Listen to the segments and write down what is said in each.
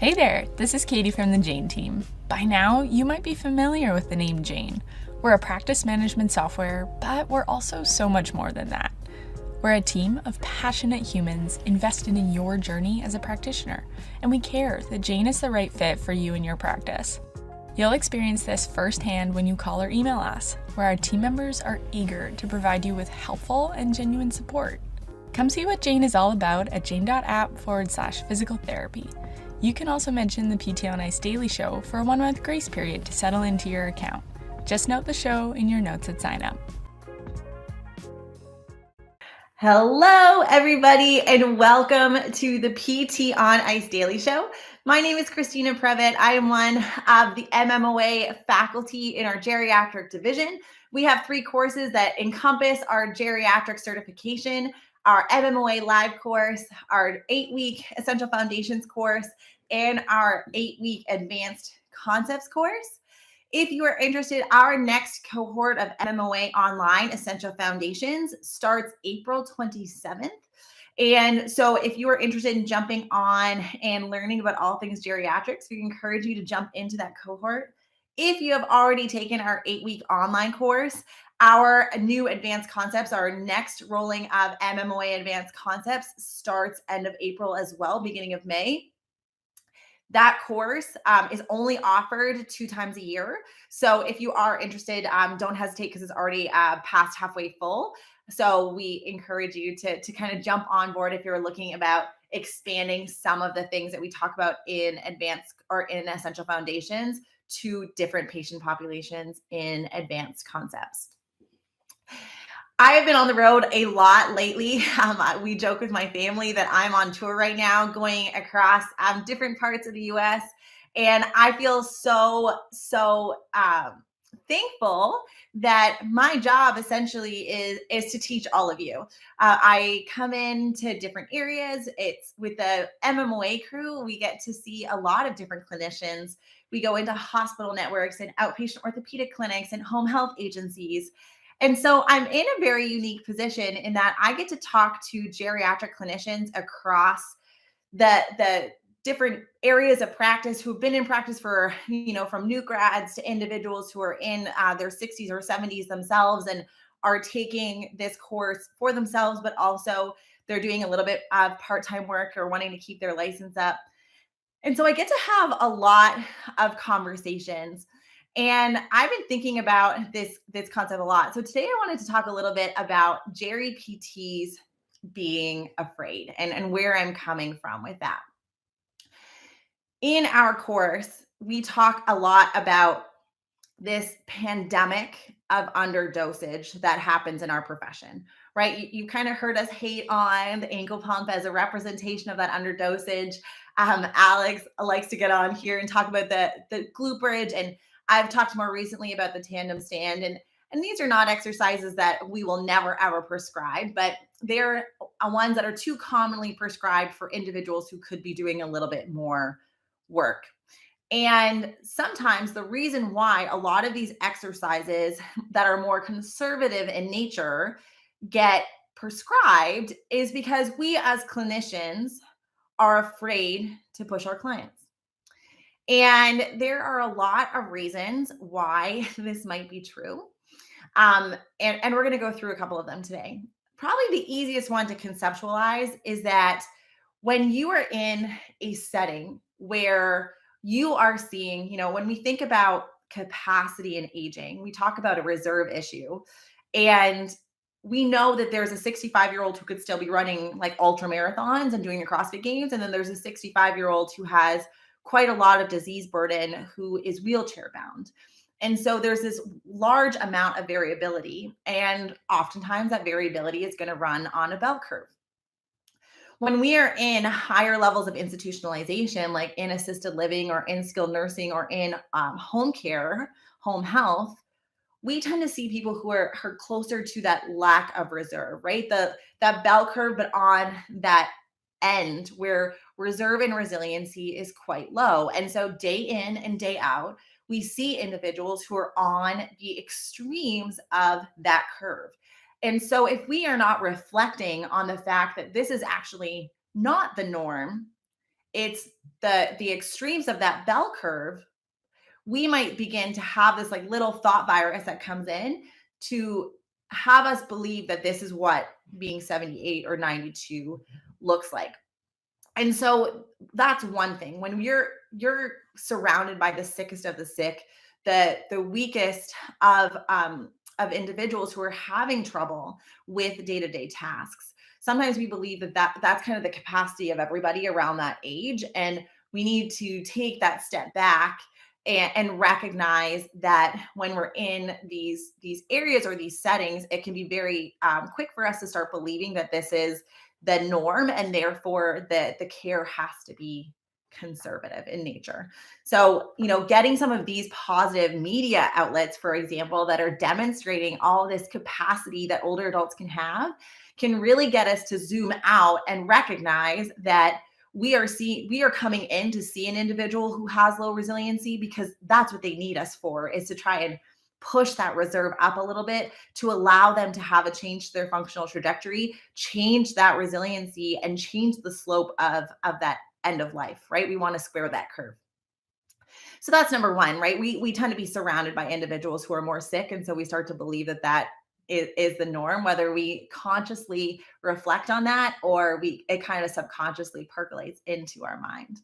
Hey there, this is Katie from the Jane team. By now, you might be familiar with the name Jane. We're a practice management software, but we're also so much more than that. We're a team of passionate humans invested in your journey as a practitioner, and we care that Jane is the right fit for you and your practice. You'll experience this firsthand when you call or email us, where our team members are eager to provide you with helpful and genuine support. Come see what Jane is all about at jane.app/physical therapy. You can also mention the PT on Ice Daily Show for a 1-month grace period to settle into your account. Just note the show in your notes at sign up. Hello, everybody, and welcome to the PT on Ice Daily Show. My name is Christina Previtt. I am one of the MMOA faculty in our geriatric division. We have 3 courses that encompass our geriatric certification, our MMOA live course, our 8-week Essential Foundations course, and our 8-week Advanced Concepts course. If you are interested, our next cohort of MMOA Online Essential Foundations starts April 27th. And so if you are interested in jumping on and learning about all things geriatrics, we encourage you to jump into that cohort. If you have already taken our 8-week online course, our new Advanced Concepts, our next rolling of MMOA Advanced Concepts starts end of April as well, beginning of May. That course is only offered 2 times a year. So if you are interested, don't hesitate because it's already past halfway full. So we encourage you to kind of jump on board if you're looking about expanding some of the things that we talk about in advanced or in essential foundations to different patient populations in advanced concepts. I have been on the road a lot lately. We joke with my family that I'm on tour right now, going across different parts of the U.S. And I feel so thankful that my job essentially is to teach all of you. I come into different areas. It's with the MMOA crew. We get to see a lot of different clinicians. We go into hospital networks and outpatient orthopedic clinics and home health agencies. And so I'm in a very unique position in that I get to talk to geriatric clinicians across the different areas of practice who've been in practice for, from new grads to individuals who are in their 60s or 70s themselves and are taking this course for themselves, but also they're doing a little bit of part-time work or wanting to keep their license up. And so I get to have a lot of conversations. And I've been thinking about this concept a lot. So today I wanted to talk a little bit about Geri PTs being afraid and where I'm coming from with that. In our course, we talk a lot about this pandemic of underdosage that happens in our profession, right? You kind of heard us hate on the ankle pump as a representation of that underdosage. Alex likes to get on here and talk about the glute bridge, and I've talked more recently about the tandem stand. And these are not exercises that we will never, ever prescribe, but they're ones that are too commonly prescribed for individuals who could be doing a little bit more work. And sometimes the reason why a lot of these exercises that are more conservative in nature get prescribed is because we as clinicians are afraid to push our clients. And there are a lot of reasons why this might be true. And we're going to go through a couple of them today. Probably the easiest one to conceptualize is that when you are in a setting where you are seeing, when we think about capacity and aging, we talk about a reserve issue. And we know that there's a 65-year-old who could still be running like ultra marathons and doing the CrossFit Games. And then there's a 65-year-old who has quite a lot of disease burden who is wheelchair bound. And so there's this large amount of variability. And oftentimes that variability is going to run on a bell curve. When we are in higher levels of institutionalization, like in assisted living or in skilled nursing or in home care, home health, we tend to see people who are closer to that lack of reserve, right? That bell curve, but on that end where reserve and resiliency is quite low. And so day in and day out, we see individuals who are on the extremes of that curve. And so if we are not reflecting on the fact that this is actually not the norm it's the extremes of that bell curve, we might begin to have this like little thought virus that comes in to have us believe that this is what being 78 or 92 looks like. And so that's one thing. When you're surrounded by the sickest of the sick, the weakest of individuals who are having trouble with day-to-day tasks. Sometimes we believe that's kind of the capacity of everybody around that age, and we need to take that step back and recognize that when we're in these areas or these settings, it can be very quick for us to start believing that this is the norm, and therefore the care has to be conservative in nature. So, getting some of these positive media outlets, for example, that are demonstrating all this capacity that older adults can have, can really get us to zoom out and recognize that we are coming in to see an individual who has low resiliency, because that's what they need us for, is to try and push that reserve up a little bit to allow them to have a change to their functional trajectory, change that resiliency, and change the slope of that end of life, right? We want to square that curve. So that's number one, right? We tend to be surrounded by individuals who are more sick. And so we start to believe that is the norm, whether we consciously reflect on that or it kind of subconsciously percolates into our mind.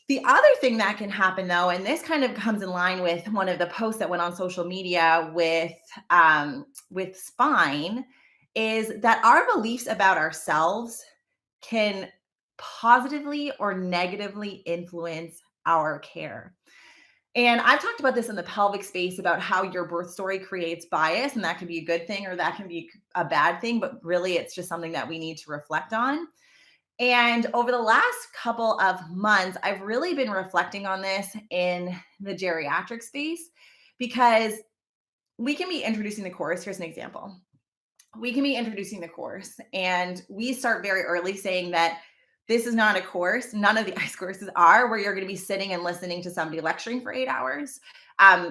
The other thing that can happen, though, and this kind of comes in line with one of the posts that went on social media with spine, is that our beliefs about ourselves can positively or negatively influence our care. And I've talked about this in the pelvic space about how your birth story creates bias, and that can be a good thing or that can be a bad thing, but really it's just something that we need to reflect on. And over the last couple of months, I've really been reflecting on this in the geriatric space, because we can be introducing the course. Here's an example. We can be introducing the course, and we start very early saying that this is not a course. None of the ICE courses are where you're going to be sitting and listening to somebody lecturing for 8 hours.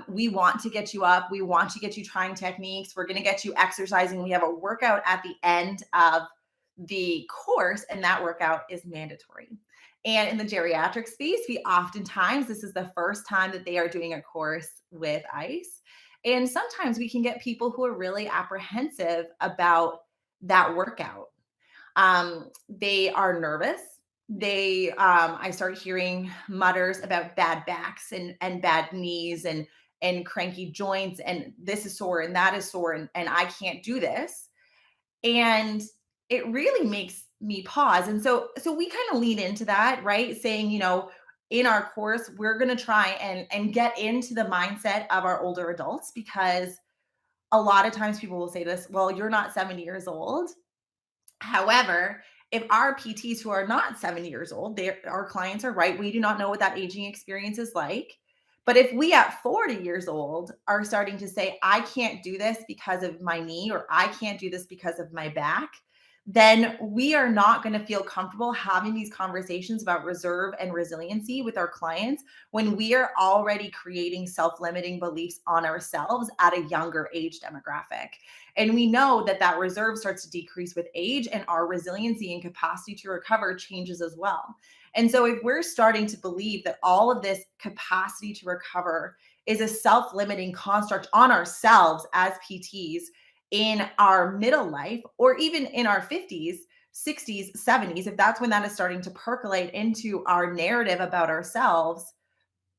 We want to get you up. We want to get you trying techniques. We're going to get you exercising. We have a workout at the end of the course, and that workout is mandatory. And in the geriatric space, this is the first time that they are doing a course with ICE. And sometimes we can get people who are really apprehensive about that workout. They are nervous. I started hearing mutters about bad backs and bad knees and cranky joints, and this is sore and that is sore, and I can't do this. And it really makes me pause. And so we kind of lean into that, right? Saying, in our course, we're going to try and get into the mindset of our older adults, because a lot of times people will say this, well, you're not 70 years old. However, if our PTs who are not 70 years old, our clients are right, we do not know what that aging experience is like. But if we at 40 years old are starting to say, I can't do this because of my knee, or I can't do this because of my back, then we are not going to feel comfortable having these conversations about reserve and resiliency with our clients when we are already creating self-limiting beliefs on ourselves at a younger age demographic. And we know that reserve starts to decrease with age, and our resiliency and capacity to recover changes as well. And so if we're starting to believe that all of this capacity to recover is a self-limiting construct on ourselves as PTs in our middle life, or even in our 50s, 60s, 70s, if that's when that is starting to percolate into our narrative about ourselves,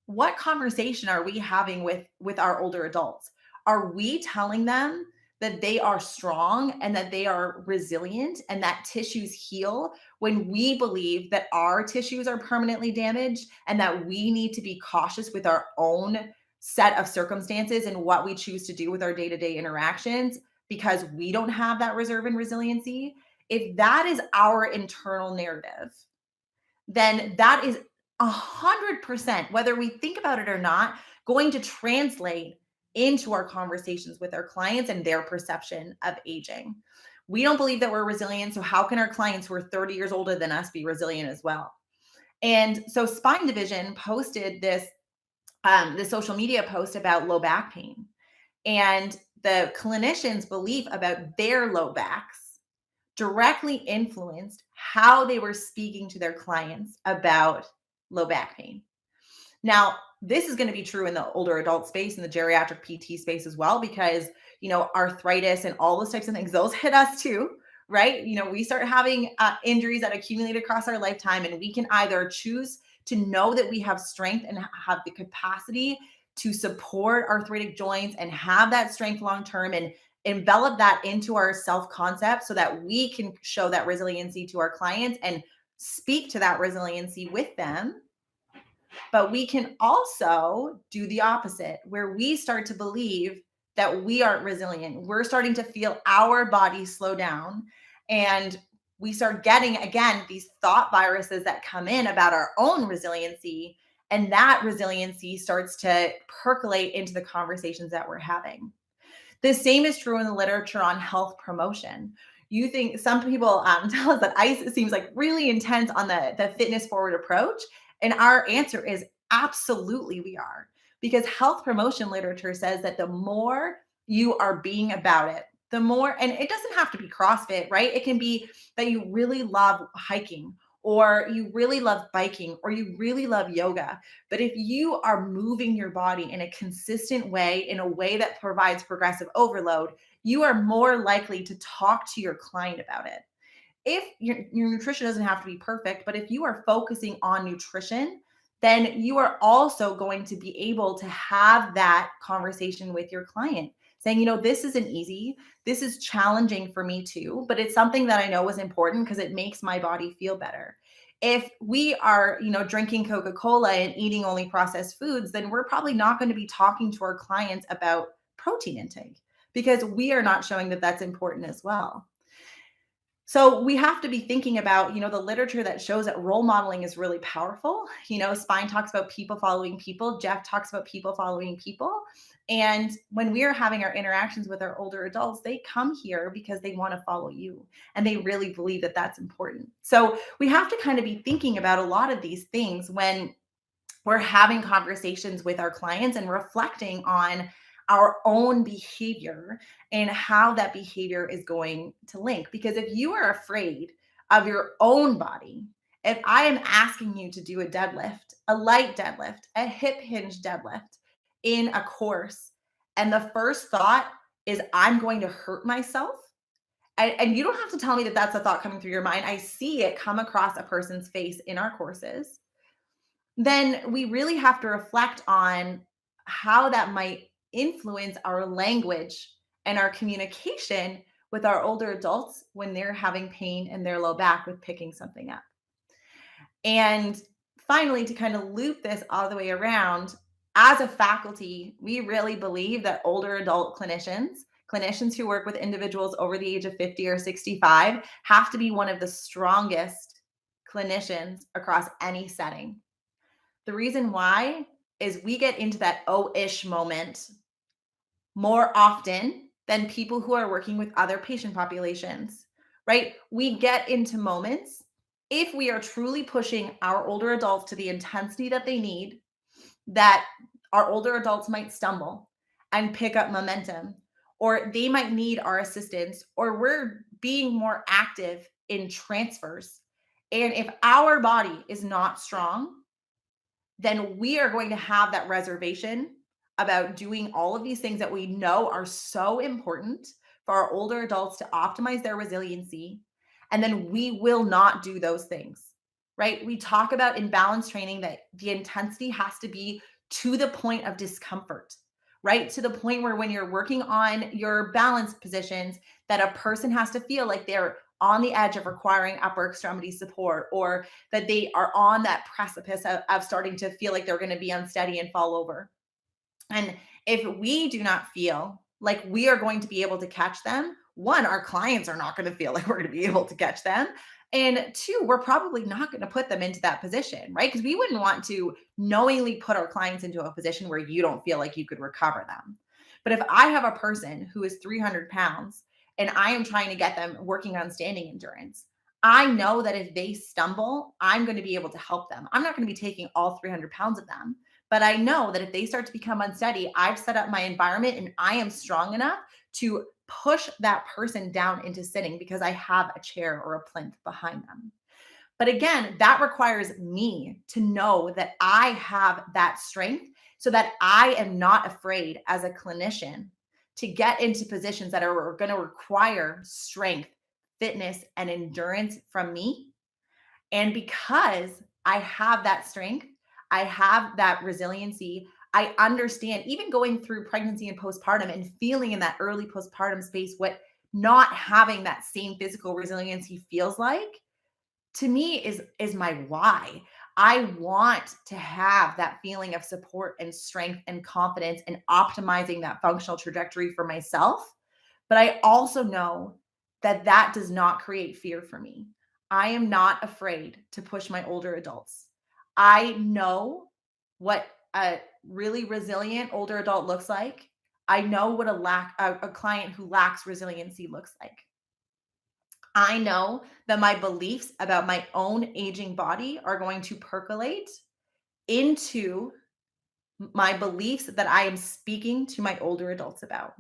what conversation are we having with our older adults? Are we telling them that they are strong and that they are resilient and that tissues heal, when we believe that our tissues are permanently damaged and that we need to be cautious with our own set of circumstances and what we choose to do with our day-to-day interactions because we don't have that reserve and resiliency? If that is our internal narrative, then that is 100%, whether we think about it or not, going to translate into our conversations with our clients and their perception of aging. We don't believe that we're resilient, so how can our clients who are 30 years older than us be resilient as well? And so Spine Division posted this social media post about low back pain, and the clinicians' belief about their low backs directly influenced how they were speaking to their clients about low back pain. Now, this is going to be true in the older adult space and the geriatric PT space as well, because, arthritis and all those types of things, those hit us too, right? We start having injuries that accumulate across our lifetime, and we can either choose to know that we have strength and have the capacity to support arthritic joints and have that strength long term and envelop that into our self concept so that we can show that resiliency to our clients and speak to that resiliency with them. But we can also do the opposite, where we start to believe that we aren't resilient. We're starting to feel our body slow down. And we start getting, again, these thought viruses that come in about our own resiliency. And that resiliency starts to percolate into the conversations that we're having. The same is true in the literature on health promotion. You think some people tell us that ICE seems like really intense on the fitness forward approach. And our answer is absolutely we are. Because health promotion literature says that the more you are being about it, the more, and it doesn't have to be CrossFit, right? It can be that you really love hiking, or you really love biking, or you really love yoga. But if you are moving your body in a consistent way, in a way that provides progressive overload, you are more likely to talk to your client about it. If your nutrition doesn't have to be perfect, but if you are focusing on nutrition, then you are also going to be able to have that conversation with your client saying, this isn't easy. This is challenging for me too, but it's something that I know is important because it makes my body feel better. If we are, drinking Coca-Cola and eating only processed foods, then we're probably not going to be talking to our clients about protein intake because we are not showing that that's important as well. So we have to be thinking about, the literature that shows that role modeling is really powerful. Spine talks about people following people. Jeff talks about people following people. And when we are having our interactions with our older adults, they come here because they want to follow you and they really believe that that's important. So we have to kind of be thinking about a lot of these things when we're having conversations with our clients and reflecting on our own behavior and how that behavior is going to link. Because if you are afraid of your own body, if I am asking you to do a deadlift, a light deadlift, a hip hinge deadlift in a course, and the first thought is I'm going to hurt myself, and you don't have to tell me that that's a thought coming through your mind. I see it come across a person's face in our courses. Then we really have to reflect on how that might influence our language and our communication with our older adults when they're having pain in their low back with picking something up. And finally, to kind of loop this all the way around, as a faculty, we really believe that older adult clinicians who work with individuals over the age of 50 or 65, have to be one of the strongest clinicians across any setting. The reason why is we get into that oh-ish moment more often than people who are working with other patient populations, right? We get into moments, if we are truly pushing our older adults to the intensity that they need, that our older adults might stumble and pick up momentum, or they might need our assistance, or we're being more active in transfers. And if our body is not strong, then we are going to have that reservation about doing all of these things that we know are so important for our older adults to optimize their resiliency. And then we will not do those things, right? We talk about in balance training that the intensity has to be to the point of discomfort, right? To the point where when you're working on your balance positions, that a person has to feel like they're on the edge of requiring upper extremity support, or that they are on that precipice of starting to feel like they're going to be unsteady and fall over. And if we do not feel like we are going to be able to catch them, one, our clients are not going to feel like we're going to be able to catch them. And two, we're probably not going to put them into that position, right? Because we wouldn't want to knowingly put our clients into a position where you don't feel like you could recover them. But if I have a person who is 300 pounds and I am trying to get them working on standing endurance, I know that if they stumble, I'm going to be able to help them. I'm not going to be taking all 300 pounds of them, but I know that if they start to become unsteady, I've set up my environment and I am strong enough to push that person down into sitting because I have a chair or a plinth behind them. But again, that requires me to know that I have that strength so that I am not afraid as a clinician to get into positions that are going to require strength, fitness, and endurance from me. And because I have that strength, I have that resiliency, I understand even going through pregnancy and postpartum and feeling in that early postpartum space what not having that same physical resiliency feels like, to me is my why. I want to have that feeling of support and strength and confidence and optimizing that functional trajectory for myself. But I also know that that does not create fear for me. I am not afraid to push my older adults. I know what a really resilient older adult looks like. I know what a client who lacks resiliency looks like. I know that my beliefs about my own aging body are going to percolate into my beliefs that I am speaking to my older adults about.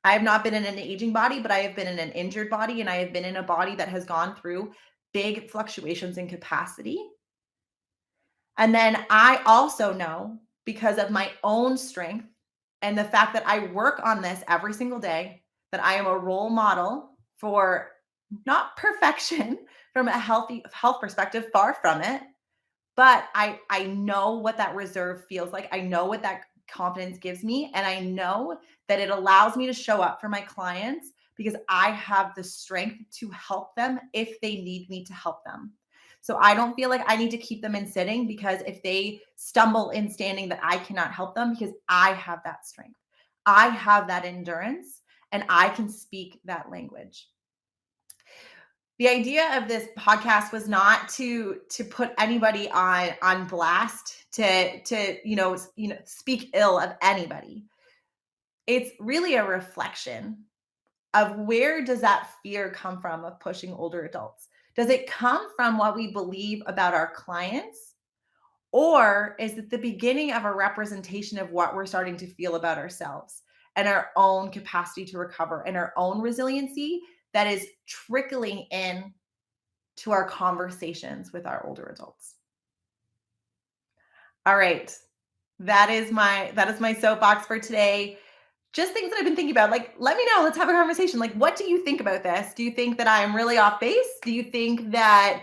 I have not been in an aging body, but I have been in an injured body, and I have been in a body that has gone through big fluctuations in capacity. And then I also know, because of my own strength and the fact that I work on this every single day, that I am a role model for not perfection from a healthy health perspective, far from it, but I know what that reserve feels like. I know what that confidence gives me, and I know that it allows me to show up for my clients because I have the strength to help them if they need me to help them. So I don't feel like I need to keep them in sitting because if they stumble in standing, that I cannot help them because I have that strength. I have that endurance and I can speak that language. The idea of this podcast was not to put anybody on blast, to speak ill of anybody. It's really a reflection of where does that fear come from of pushing older adults? Does it come from what we believe about our clients? Or is it the beginning of a representation of what we're starting to feel about ourselves and our own capacity to recover and our own resiliency that is trickling in to our conversations with our older adults? All right. That is my soapbox for today. Just things that I've been thinking about. Like, let me know. Let's have a conversation. Like, what do you think about this? Do you think that I'm really off base? Do you think that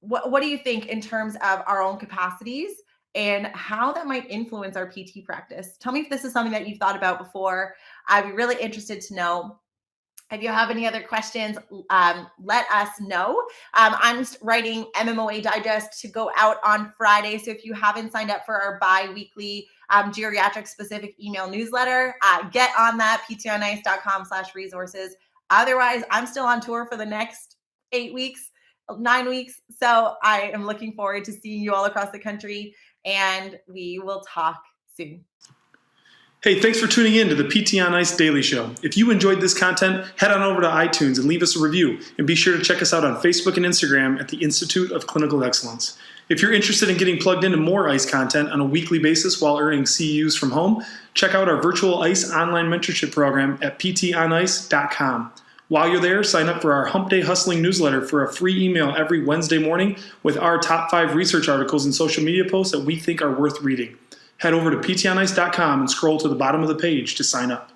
what do you think in terms of our own capacities and how that might influence our PT practice? Tell me if this is something that you've thought about before. I'd be really interested to know. If you have any other questions, let us know. I'm writing MMOA Digest to go out on Friday. So if you haven't signed up for our bi-weekly geriatric specific email newsletter, get on that, ptionice.com/resources. Otherwise, I'm still on tour for the next 8 weeks, 9 weeks. So I am looking forward to seeing you all across the country, and we will talk soon. Hey, thanks for tuning in to the PT on Ice Daily Show. If you enjoyed this content, head on over to iTunes and leave us a review. And be sure to check us out on Facebook and Instagram at the Institute of Clinical Excellence. If you're interested in getting plugged into more ICE content on a weekly basis while earning CEUs from home, check out our virtual ICE online mentorship program at ptonice.com. While you're there, sign up for our Hump Day Hustling newsletter for a free email every Wednesday morning with our top 5 research articles and social media posts that we think are worth reading. Head over to ptonice.com and scroll to the bottom of the page to sign up.